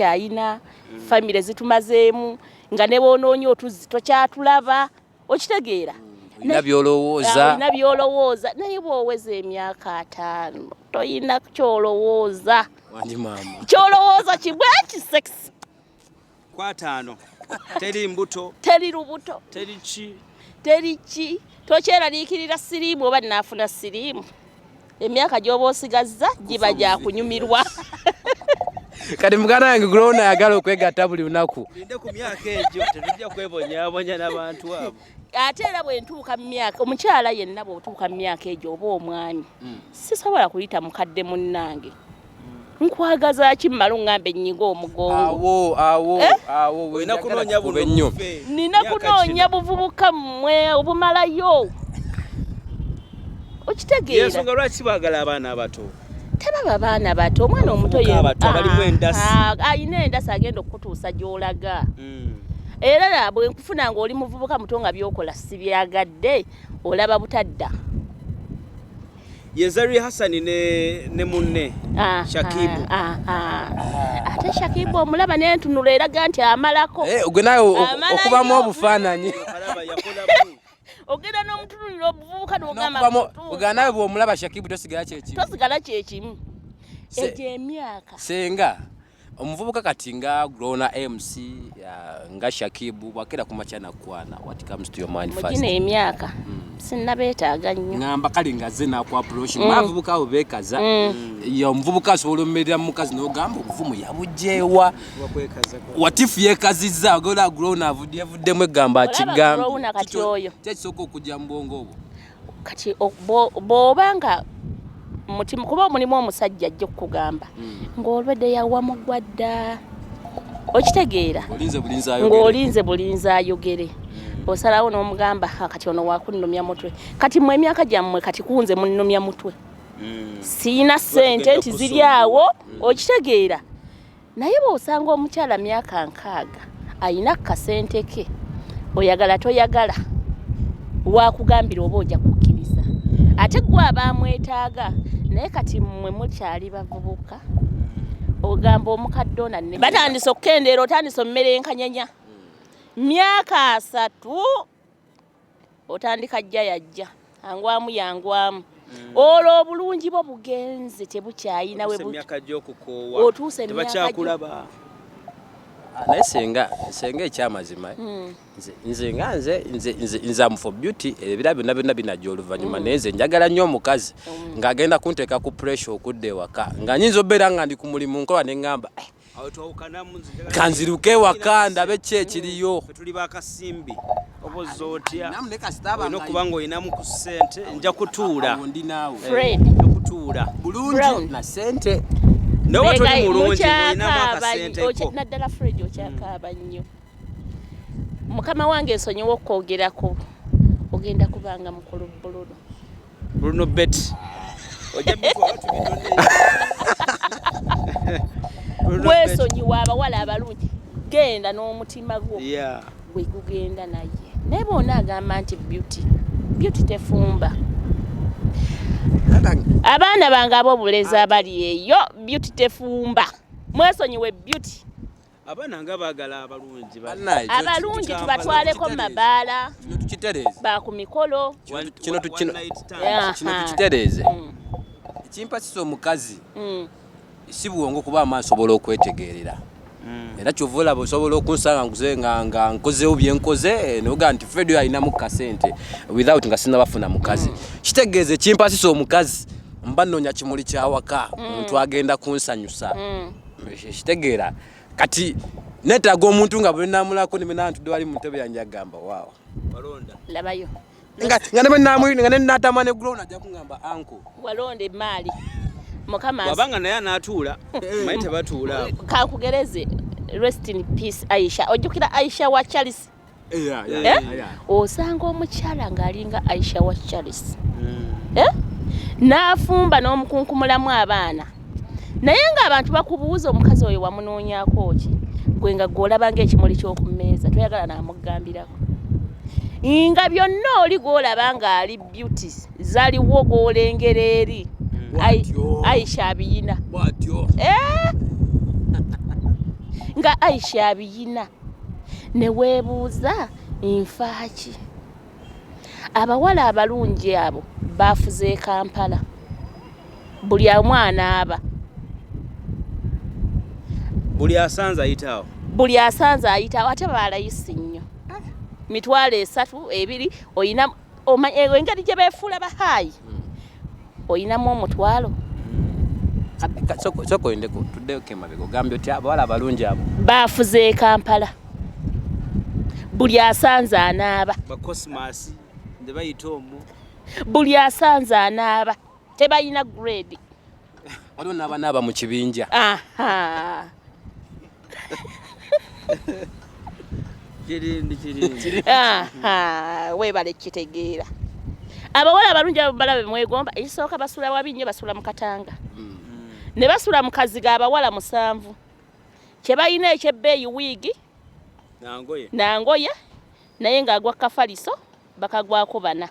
tukyayina family zitumazeemu nga ne boonoonya otuzi tokyatulaba okitegeera Olina byolowooza naye bw'oweza emyaka 5 toyina kyolowooza wandi mama kyolowooza kibwe kisexy kwa 5 teri mbuto teri lubuto teri ki tokyeraliikirira siriimu oba naafuna siriimu emyaka gy'oba osigazza giba gya kunyumirwa kati muganda wange Grona ayagala okwegatta buli lunaku linde ku myaka egyo tetujja kwebonyaabonya n'abantu abo ate era bwe ntuuka mu myaka omukyala yenna bw'otuuka mu myaka egyo oba omwami sisobola kuyita mukadde munnange nkwagaza ki mmala ŋŋambe nnyiga omugongo awo olina kunoonya buno nina kunoonya buvubuka mmwe obumalayo okitegeera yensonga lwaki baagala abaana abato tebaba baana bato omwana omuto ayina endasi agenda okutuusa gy'olaga era bwe nkufuna ng'oli muvubuka muto nga byokola si byagadde olaba butadda Yezari Hassani ne munne Shakibu ate Shakibu omulaba n'entunula eraga nti amalako gwe nawe okubamu obufaananyi ogenda n'omutunulira obuvubuka n'ogamba nawe bw'omulaba Shakibu tosigala kyekimu egyo emyaka senga omuvubuka kati nga Grona MC nga Shakibu bwakera kumakya nakwana what comes to your mind first mugine emyaka sinnabeetaaga nnyo ngamba kali nga ze naku approach mavubuka abo beekaza yo omuvubuka asobola omumerera mu mukazi n'ogamba obuvumu yabugyewa watifu yeekazizza ogola Grona avuddemu egamba akigambe kati oyo tekisooka okujja mu bwongo obwo kati bw'obanga mutima kuba omulimu omusajja ajja okugamba ng'olwedde yawa mugwadda okitegeera ng'olinze bulinzi ayogere osalawo n'omugamba kati ono wakunnumya mutwe kati mmwe emyaka gyammwe kati kunze munnumya mutwe siina ssente nti ziri awo okitegeera naye bw'osanga omukyala myaka 6 ayina kasente ke oyagala toyagala wakugambira oba ojja kukkiriza ate gwe abamwetaaga naye kati mmwe mukyali bavubuka ogamba omukadde ona ne batandise okukendeera otandise omumerenkanyanya myaka 3 otandika jja yajja angwamu yangwamu olwo obulungi bwo bugenze tebukyayina we emyaka gy'okukoowa otuuse tebakyakulaba naye senga ekyamazima nze am for beauty ebira byonna binajja oluvannyuma naye nze njagala nnyo omukazi ng'agenda kunteeka ku pressure okudda ewaka nga nyinza obeera nga ndi ku mulimu nkola ne ŋŋamba kanziruke ewaka ndabe ki ekiriyo tuli bakasimbi oboza otya olina okuba ng'olinamu ku ssente nja kutuula bulungi na ssente nawe toli mulungi olinamu akasente naddala Fred okyakaaba nnyo mukama wange ensonyiwa okwogerako ogenda kubanga mukulu Bruno Bet ojja bikola tubidonne wesonyiwa abawala abalungi genda n'omutima gwo gwe gugenda naye naye boona agamba nti beauty tefumba abaana bange ab'obulezi abali eyo beauty tefumba mwesonyiwe beauty abaana nga baagala abalungi tubatwaleko mu mabaala ba ku mikolo kino tukitereeze ekimpasisa omukazi si buwongo kuba amaaso osobola okwetegeerera era kyova olaba osobola okunsanga nga nkozeewo bye nkoze noga nti Fred alinamu kasente without nga sinnabafuna mukazi kitegeeze ekimpasisa omukazi mba nnoonya kimuli kyawaka omuntu agenda kunsanyusa kitegeera kati neetaaga omuntu nga bwe naamulako nimena ntudde wali mu ntebe yange agamba waawo labayo nga nenatama ne Grona ajja kungamba anko walonda emaali mukama wabanga naye anaatuula maye tebatuula kankugereze rest in peace Aisha ojjukira Aisha wa Charles osanga omukyala ng'alinga Aisha wa Charles n'afumba n'omukunkumulamu abaana naye ng'abantu bakubuuza omukazi oyo wamunoonyaako ki gwe nga gw'olabanga ekimuli ky'okumeeza toyagala n'amugambirako nga byonna oli gw'olaba ng'ali beauty zaliwo gw'olengera eri Aisha abiyina nga Aisha abiyina ne weebuuza nfaaki abawala abalungi abo baafuze Kampala buli omwana aba buli asanze ayitaawo ate baalayisi nnyo mitwalo 3 2 oyina engeri gye beefuula bahaayi oyinamu omutwalo soko endeko tuddeyo kemabego gambye oti abawala abalungi abo baafuze Kampala buli asanze anaaba bakosmas nde bayita omwo buli asanze anaaba tebalina grade waliwo n'abanaaba mu kibinja kirindi weebale kitegeera abawala abalungi abo balabe mwegomba ekisooka basula wabi nnyo basula mu Katanga ne basula mu Kaziga abawala 7 kye balina ekyebbeeyi wiigi nangoye naye ng'agwa kafaliso bakagwako 4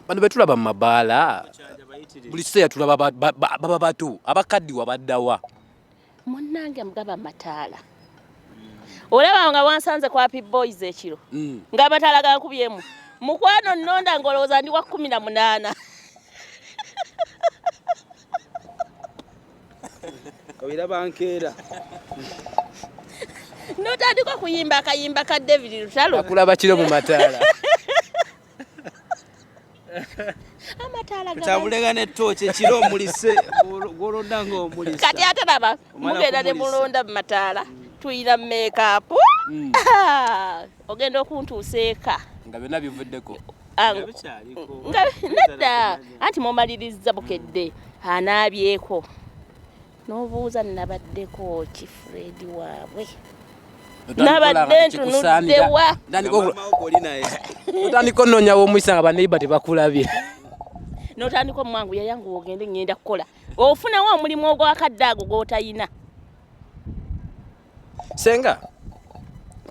bano betulaba mu mabaala buli kiseera tulaba baba batu abakaddiwa baddawa munnange mugaba mataala olaba nga wansanze kwa Happy Boys ekiro ng'amataala gankubyemu mukwano nnonda ngolowooza ndi wa 18 kabiraba nkeera notandika kuyimba akayimba ka David Lutalo akulaba kiro mu mataala amataala tabulega ne toche kiro mulise golonda ngo mulise kati ate baba mugenda ne mulonda mu mataala tuyina makeup ogenda okuntuuseeka nga byonna bivuddeko nga nedda anti mumaliriza bukedde anaabyeko n'obuuza nabaddeko ki Fred waabwe nabadde ntunuddewa otandika onoonya w'omuyisa nga baneiba tebakulabye n'otandika omwangu yayangu ogende ngenda kukola ofunawo omulimu ogwakadde ago gw'otayina senga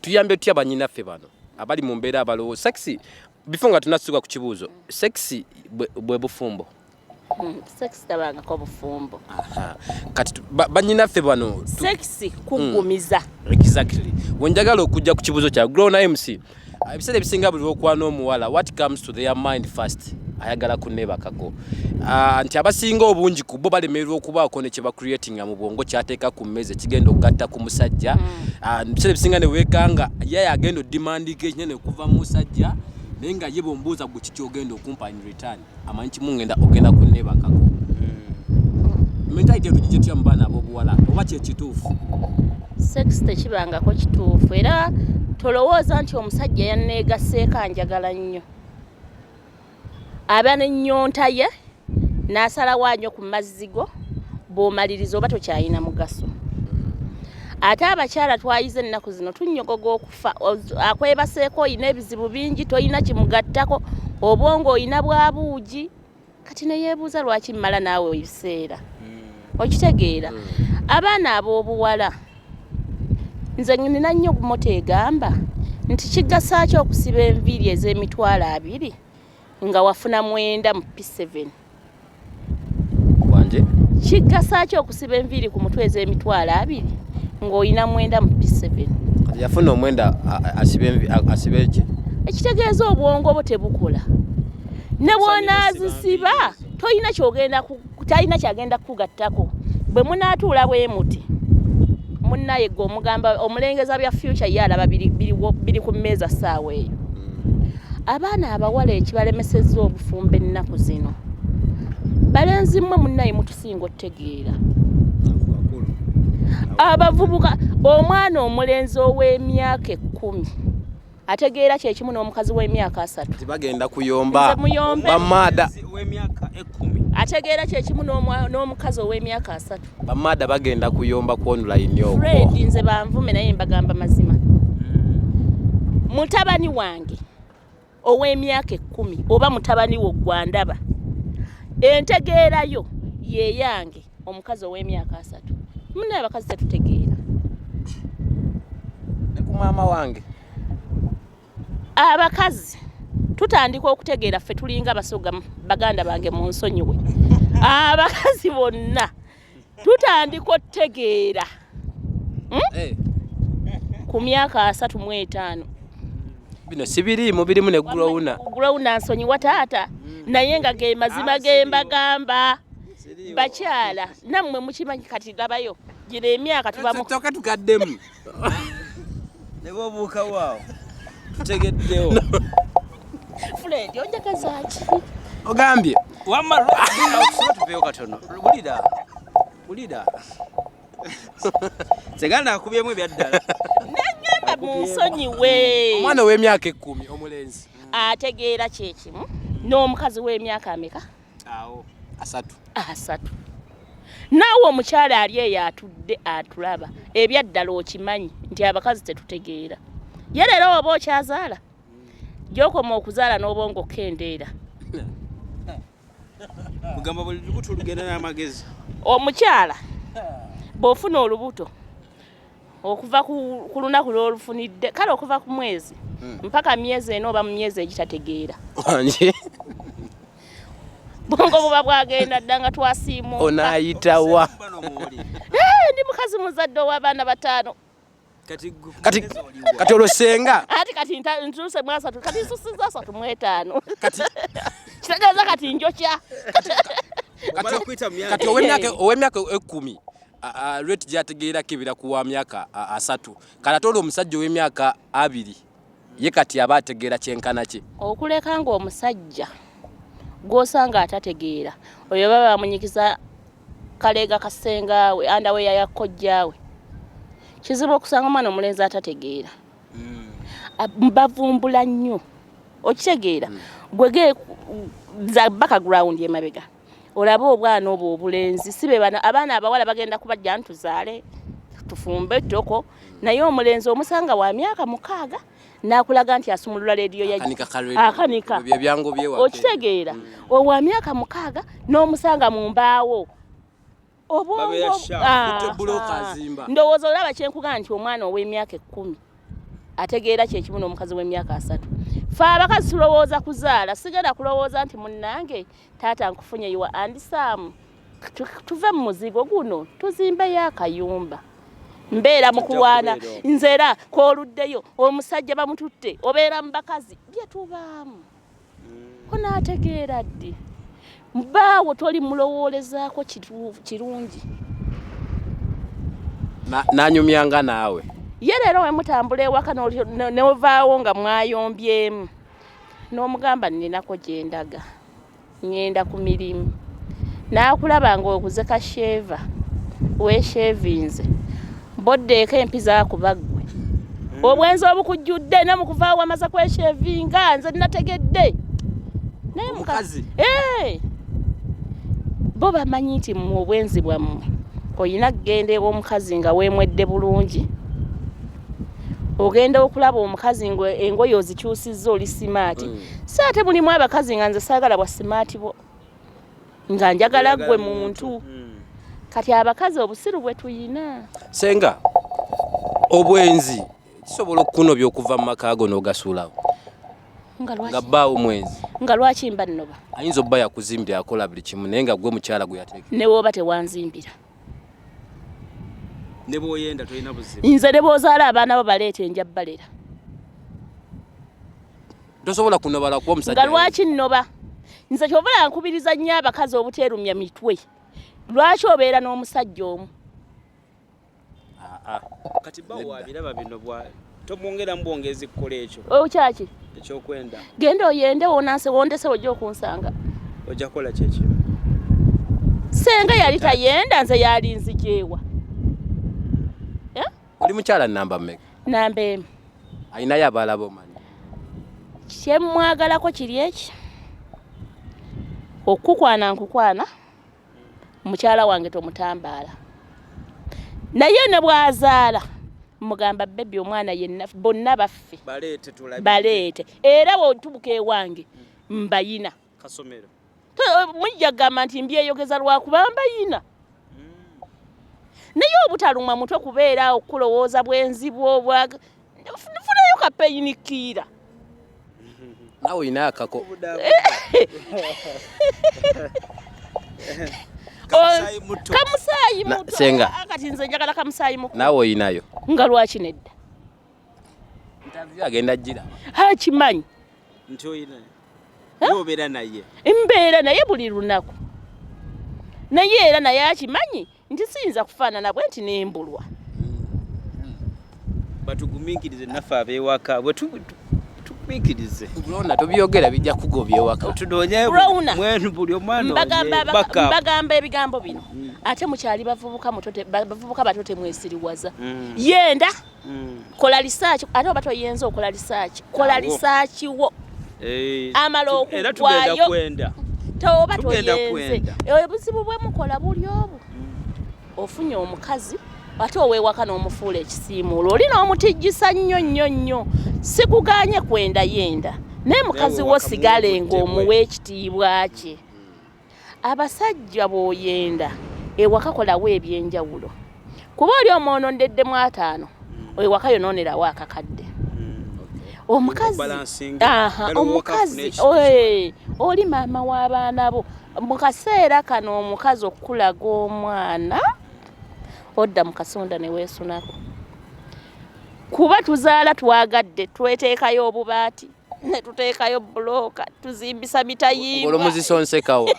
tuyambe tutya bannyinaffe bano abali mu mbeera abalowo sexy before nga tunasuka ku kibuuzo sexy bwe bufumbo sexy tabangako bufumbo kati bannyinaffe bano sexy kugumiza exactly wenjagala okujja ku kibuuzo kya Grown MC ebiseera ebisinga buli lwokwana omuwala what comes to their mind first ayagala kunneebakako nti abasinga obungi ku bo balemererwa okubaako ne kye bacreatinga mu bwongo kyateeka ku mmeeza kigenda okugatta ku musajja ebiseera ebisinga ne weekanga ye agenda oddimandika ekinene okuva mu musajja naye nga ye bombuuza gwe kiki ogenda okumpa in return amanyi kimu ogenda kunneebakako mentality etugije tutya mu baana ab'obuwala oba kyekituufu sex tekibangako kituufu era tolowooza nti omusajja yanneegaseeko anjagala nnyo aba n'ennyonta ye n'asalawo anyo ku mazzi go bw'omaliriza oba tokyalina mugaso ate abakyala twayize ennaku zino tunnyogoga okufa akwebaseeko oyina ebizibu bingi toyina kimugattako obwongo oyina bwabuugi kati neyeebuuza lwaki mmala naawe ebiseera okitegeera abaana ab'obuwala nze nina nnyo moto egamba nti kigasa ki okusiba enviiri ez'emitwalo 2 nga wafuna 9 mu P7 wanje kigasa ki okusiba enviiri ku mutwe ez'emitwalo 2 ng'olina 9 mu P7 yafuna omwenda asibe eki ekitegeeza obwongo bwo tebukola ne bw'onaazisiba toyina talina kyagenda kukugattako bwe munaatuula bwe muti munnaye gwe omugamba omulengeza bya future ye alaba biri ku mmeeza ssaawa eyo abaana abawala ekibalemesezza obufumbo ennaku zino balenzi mmwe munnaye mutusinga otegeera abavubuka omwana omulenzi ow'emyaka 10 ategeera kyekimu n'omukazi w'emyaka 3 tibagenda kuyomba bamaada w'emyaka 10 ategeera kyekimu n'omukazi ow'emyaka 3 bamaada bagenda kuyomba ku online okwo Fred nze banvume naye mbagamba mazima mutabani wange ow'emyaka 10 oba mutabani wo gwandaba entegeerayo ye yange omukazi ow'emyaka 3 munnaye abakazi tetutegeera ne ku maama wange abakazi tutandika okutegeera ffe tulinga basoga baganda bange mu nsonyiwe abakazi bonna tutandika okutegeera ku myaka 35 bino sibirimu birimu ne gulowuna nsonyiwa taata naye nga ge mazima ge mbagamba bakyala nammwe mukimanyi kati labayo gira emyaka tubamutoka tukaddemu ne bobuuka waawo tutegeddewo Fred onjagazaki ogambye wamma tuveyo katono bulida seganda akubyemu ebyaddala nanyamba mu nsonyiwe omwana w'emyaka 10 omulenzi ategeera kyekimu n'omukazi w'emyaka ameka awo 3 naawe omukyala ali eyo atudde atulaba ebyaddala okimanyi nti abakazi tetutegeera ye leero oba okyazaala gyokoma okuzaala n'obwongo kendeera kugamba buli lubuto lugenda n'amagezi omukyala bw'ofuna olubuto okuva ku lunaku lw'olufunidde kale okuva ku mwezi mpaka myezi eno oba mu myezi egitategeera bongo buba bwagenda dda nga twasiimuuka onaayitawa ndi mukazi muzadde ow'abaana 5 kati olusenga ati kati ntuse mu 3 kati nsusiza 3 mu 5 kitegeeza kati njokya kati ow'emyaka 10 lweti gyategeera kibira kuwa myaka 3 kati ate omusajja ow'emyaka 2 ye kati aba ategeera kyenkana kye okuleka ng'omusajja gw'osanga atategeera oyo baba bamunyikiza kaleega kasengaawe andawe yakojjaawe kizibu okusanga omwana omulenzi atategeera bavumbula nnyo okitegeera gwege za background emabega olaba obwana obwo obulenzi sibe abaana abawala bagenda kubajja ntuzaale tufumbe toko naye omulenzi omusanga wa myaka 6 nakulaga nti asumulula radio ya akanika byango byewa okitegeera owa myaka 6 n'omusanga mu mbaawo obwongo ndowooza olaba kyenkuga nti omwana ow'emyaka 10 ategeera kyekimu n'omukazi w'emyaka 3 fe abakazi tulowooza kuzaala sigenda kulowooza nti munnange taata nkufunye yiwa andisaamu tuve mu muzigo guno tuzimbeyo akayumba mbeera mu kulwana nzera kooluddeyo omusajja bamututte obeera mu bakazi bye tubaamu onaategeera ddi mbaawo toli mulowoolezaako kirungi nanyumyanga naawe ye leero we mutambula ewaka nevaawo nga mwayombyemu n'omugamba ninako gye ndaga ngenda ku mirimu naakulaba ng'okuze kasheva weeshevinze boddeeko empi zaakubaggwe obwenzi obukujjudde ne mu kuvaawo amaze kweshevinga nze nategedde naye mukazi bo bamanyi nti mu obwenzi bwammwe oyina kugenda ew'omukazi nga weemwedde bulungi ogenda okulaba omukazi engoye ozikyusizza oli simaati so ate mulimu abakazi nga nze saagala bwa simaati bo nga njagala ggwe muntu kati abakazi obusiru bwe tuyina senga obwenzi kisobola okukunobya okuva mu maka ago n'ogasuulawo nga bbaawo omwenzi nga lwaki mba nnoba ayinza obba yakuzimbira akola buli kimu naye nga gwe mukyala gwe yateeka ne wooba tewanzimbira ne bw'oyenda tolina buzibu nze ne bw'ozaala abaana bo baleeta enja balera tosobola kunobala kuba omusajja nga lwaki nnoba nze kyobala nkubiriza nnyo abakazi obuteerumya mitwe lwaki obeera n'omusajja omu kati bawo wabiraba bino tomwongeramu bwongezi kukola ekyo okyaki ekyokwenda genda oyende wonanse wondese ojja okunsanga ojja kukola kyekyo senga yali tayenda nze yali nzijeewa oli mukyala namba mmeka namba emu ayinayo abaala bomanyi kyemmwagalako kiri eki okukwana nkukwana mukyala wange tomutambaala naye ne bwazaala mugamba bebi omwana yenna bonna baffe baleete era bw'otubuka ewange mbayina kasomero mujja kugamba nti mbyeyogeza lwakuba mbayina naye obutaluma mutwe kubeera okulowooza bwenzi nfunayo kapeyinikiira nawe oyina akako Kamusaayi muto. Senga. Akati nze njagala kamusaayi muto. Nawe oyinayo. Nga lwaki nedda. Interview agenda jira. Ha kimanyi. Nti oyina. Yobeera naye. Mbeera naye buli lunaku. Naye era naye akimanyi nti siyinza kufaanana bwe nti n'embulwa. Batugumingirize naffe abeewaka bwe tugumingirize. Browna tobyogera bijja kugobya ewaka. Tudonye mwenu buli omwana mbagamba ebigambo bino. Ate mukyali bavubuka bato temwesiriwaza. Yenda kola research ate oba toyenza okola research. Kola research wo. Amala okugwayo. Toba toyenze. Obuzibu bwe mukola buli obu. Ofunye omukazi ate oweewaka n'omufuula ekisiimuulo oli n'omutijjisa nnyo sikuganye kwenda yenda naye mukazi wo sigale ng'omuwa ekitiibwa kye. Abasajja bw'oyenda ewaka kolawo ebyenjawulo kuba oli omwonoondeddemu 5 ewaka yonoonerawo akakadde. Omukazi oli maama w'abaana bo mu kaseera kano omukazi okulaga omwana odda mu kasonda ne weesunako kuba tuzaala twagadde tweteekayo obubaati ne tuteekayo bulooka tuzimbisa mitayimba olwo muzisonsekawo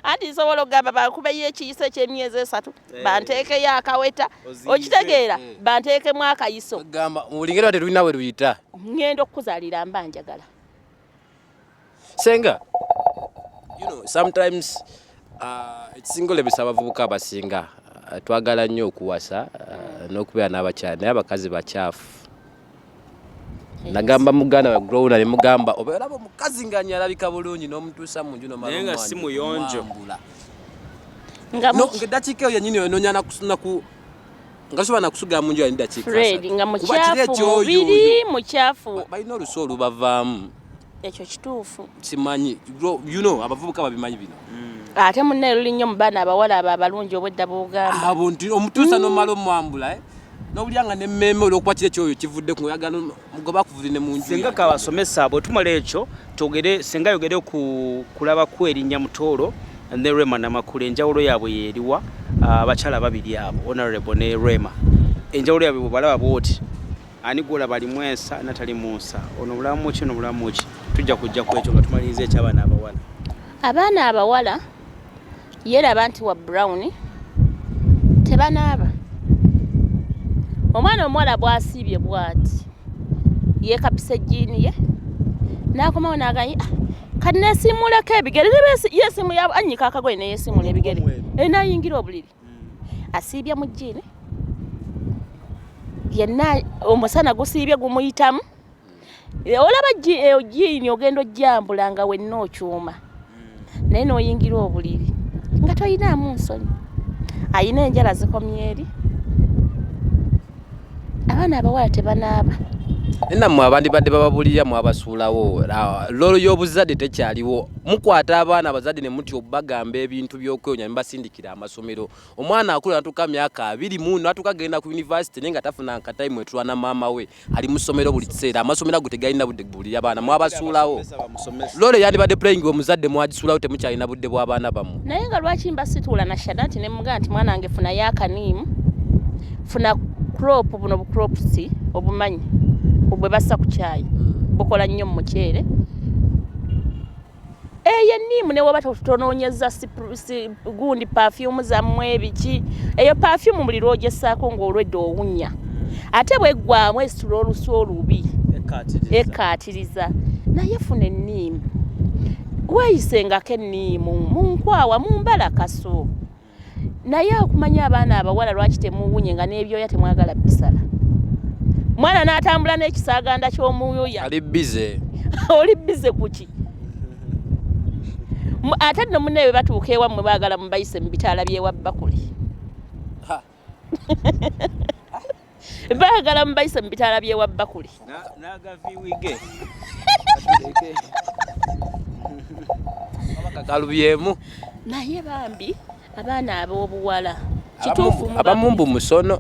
anti nsobola okugamba bankubeyo ekiyisa eky'emyezi 3 banteekeyo akaweta okitegeera banteekemu akayiso gamba mulingero tetulina we luyita ngenda okukuzaalira mba njagala. Senga, you know, sometimes ekisingolebesa abavubuka abasinga twagala nnyo okuwasa n'okubeera n'abakyala naye abakazi bakyafu. Nagamba muganda wa Browna ne mugamba obeera omukazi ng'anyalabika bulungi n'omutuusa mu nju n'omala naye nga si muyonjo. Ng'eddakiika eyo yennyini onoonya nga soba nakusuga mu nju yali ddakiika Fred nga mukyafu mubiri mukyafu balina oluso olubavaamu. Ekyo kituufu. Simanyi you know abavubuka babimanyi bino. Ate munne luli nnyo mu baana abawala abalungi obwedda bugamba. Abo nti omutuusa n'omala omwambula n'obulyanga n'emmeme olw'okukwatira ekyoyo kivudde ku oyagala mugoba kuvulire mu nju. Senga kabasomesa abo tumala ekyo togere senga yogere kulaba ku erinnya Mutoolo ne Rema Namakula enjawulo yaabwe yeeriwa abakyala babiri abo Honorable ne Rema enjawulo yaabwe bwe balaba bwoti ani gwola bali mwesa natali Musa ono bulamu ki no bulamu ki tujja kujja ku ekyo nga tumaliriza eky'abaana abawala. Abaana abawala yeraba nti wa Brown tebanaaba. Omwana omuwala bw'asiibye bw'ati yeekapisa ejjiini ye n'akomawo n'agamba kati neesiimulako ebigere yeesimu yaabo annyika akagoye ne yeesiimula ebigere n'ayingira obuliri asiibye mu jjiini yenna omusana gusiibye gumuyitamu olaba jjiini ogenda ojjambula nga wenna okyuma naye n'oyingira obuliri nga toyinaamu nsonyi ayina enjala zikomye eri. Abaana abawala tebanaaba. Nammwe abandibadde bababulira mwabasuulawo lolo y'obuzadde tekyaliwo mukwata abaana abazadde ne muti obagamba ebintu by'okwewonya ne basindikira amasomero. Omwana akula natuka myaka 24 natuka genda ku university nenga tafuna nkataimu etulwa na maama we ali mu ssomero buli kiseera amasomero ago tegalina budde bulira abaana mwabasuulawo. Lolo yandibadde playing omuzadde mwagisuulawo temukyalina budde bw'abaana bammwe. Naye nga lwaki mbasituula na Shadanti ne mugamba nti mwana wange funa yakaniimu funa crop buno bucropsi obumanyi bwe bassa ku caayi bukola nnyo mu muceere eyo enniimu ne woba tonoonyeza gundi perfume zammwe ebiki eyo perfume buli lwogessaako ng'olwedde owunya ate bweggwamu esitula olusu olubi ekkaatiriza naye funa enniimu weeyisengako enniimu mu nkwawa mu mbala kaso naye okumanya abaana abawala lwaki temuwunye nga n'ebyoya temwagala bisala. Mwana n'atambula n'ekisaaganda ky'omuyuya. Ali bize. Oli bize kuki? Ate nno munne bwe batuuka ewammwe baagala mubayise mu bitaala by'ewa Bakuli. Baagala mubayise mu bitaala by'ewa Bakuli. N'agaviwige. Abakakalubyemu. Naye bambi abaana ab'obuwala. Abamumbu musono.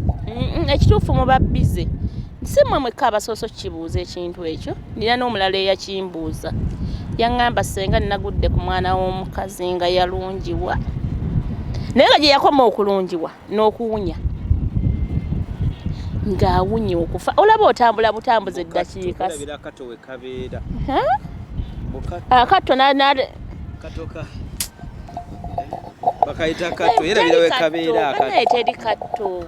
Ekituufu muba bize. Si mmwe mwekka abasooso kibuuza ekintu ekyo nina n'omulala eyakimbuuza yaŋŋamba senga nnagudde ku mwana w'omukazi nga yalungiwa naye nga gye yakoma okulungiwa n'okuwunya ng'awunye okufa olaba otambula butambuza eddakiika akatto bakayita katto era birawe kabeera teri katto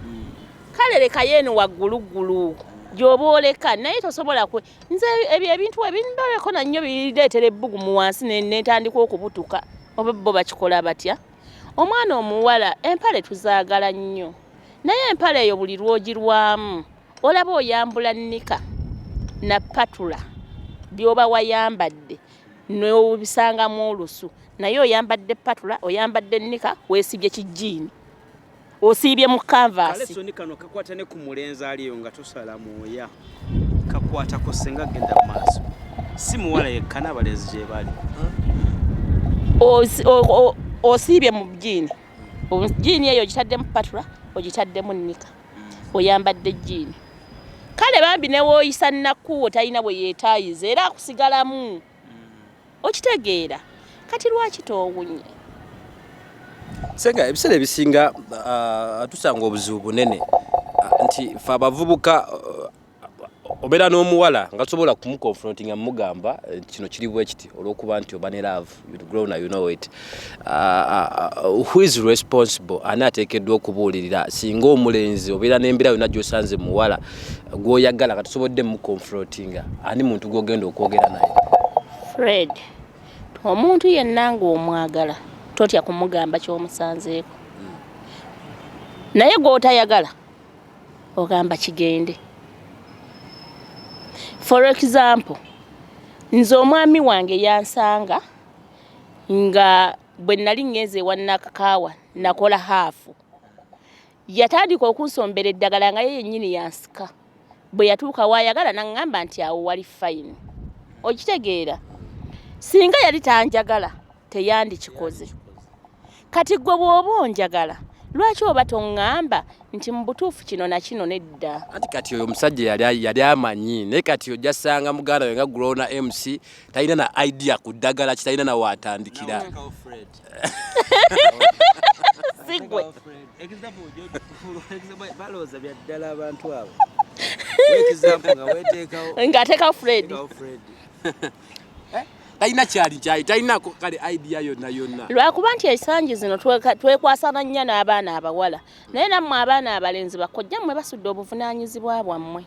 kale leka yeeno wagguluggulu gy'oba oleka naye tosobola nze ebyo ebintu ebindoleko nannyo bireetera ebbugumu wansi netandika okubutuka oba bo bakikola batya omwana omuwala empale tuzaagala nnyo naye empale eyo buli lwogirwamu olaba oyambula nnika na patula byoba wayambadde n'obisangamu olusu naye oyambadde patula oyambadde nnika weesibye kijiini osiibye mu canvas kale soni kano kakwata ne ku mulenzi aliyo nga tosala mwoya kakwata ko senga genda maaso si muwala yekana abalenzi gye bali osiibye mu jiini jiini eyo ogitadde mu patula ogitadde mu nnika oyambadde jiini kale bambi ne wooyisa nnakkuwo talina bwe yeetaayiza era akusigalamu okitegeera kati lwaki toowunye senga ebiseera ebisinga tusanga obuzibu bunene nti fe abavubuka obeera n'omuwala nga tusobola kumukonfrontinga mugamba kino kiri bwe kiti olw'okuba nti oba ne love you grow now you know it who is responsible ani ateekeddwa okubuulirira singa omulenzi obeera n'embeera yonna gy'osanze muwala gw'oyagala nga tusobodde mukonfrontinga ani muntu gw'ogenda okwogera naye Fred omuntu yenna ng'omwagala totya kumugamba ky'omusanzeeko naye gw'otayagala ogamba kigende. For example, nze omwami wange yansanga nga bwe nali ngeze ewa Nakakaawa nakola haafu yatandika okunsombera eddagala nga ye yennyini yansika bwe yatuuka waayagala n'aŋŋamba nti awo wali fine okitegeera singa yali tanjagala teyandikikoze kati gwe bw'oba onjagala lwaki oba toŋŋamba nti mu butuufu kino na kino nedda anti kati oyo omusajja yali amanyi naye kati ojja ssanga muganda we nga Grona MC talina na idea ku ddagala kitalina na waatandikira sigwe balooza bya ddala abantu abo example nga weteekawo ng'ateekawo Fred talina kyali talina kale idea yonna lwakuba nti esangi zino twekwasana nnyo n'abaana abawala naye nammwe abaana abalenzi bakojja mmwe basudde obuvunaanyizibwa bwammwe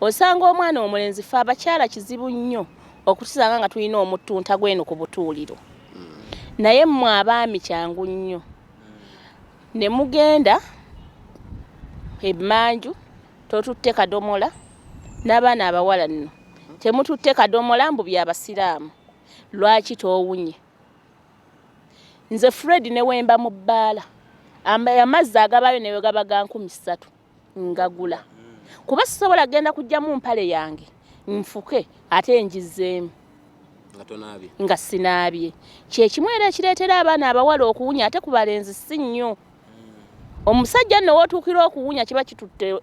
osanga omwana omulenzi fe abakyala kizibu nnyo okutusanga nga tulina omuttunta gweno ku butuuliro naye mmwe abaami kyangu nnyo ne mugenda emmanju totutte kadomola n'abaana abawala nno temututte kadomola mbu by'abasiraamu lwaki toowunye nze Fred ne wemba mu bbaala amazzi agabayo ne gaba ga 3,000 ngagula kuba sisobola genda kujjamu mpale yange nfuke ate njizeemu nga sinaabye kyekimu era ekireetera abaana abawala okuwunya ate ku balenzi si nnyo omusajja nno wootuukira okuwunya kiba kitutte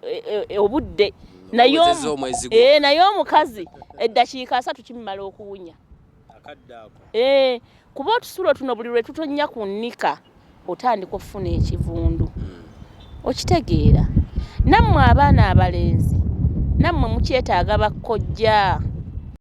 obudde naye omukazi eddakiika 3 kimumala okuwunya kuba otusulo tuno buli lwe tutonnya ku nnika otandika okufuna ekivundu okitegeera nammwe abaana abalenzi nammwe mukyetaaga bakkojja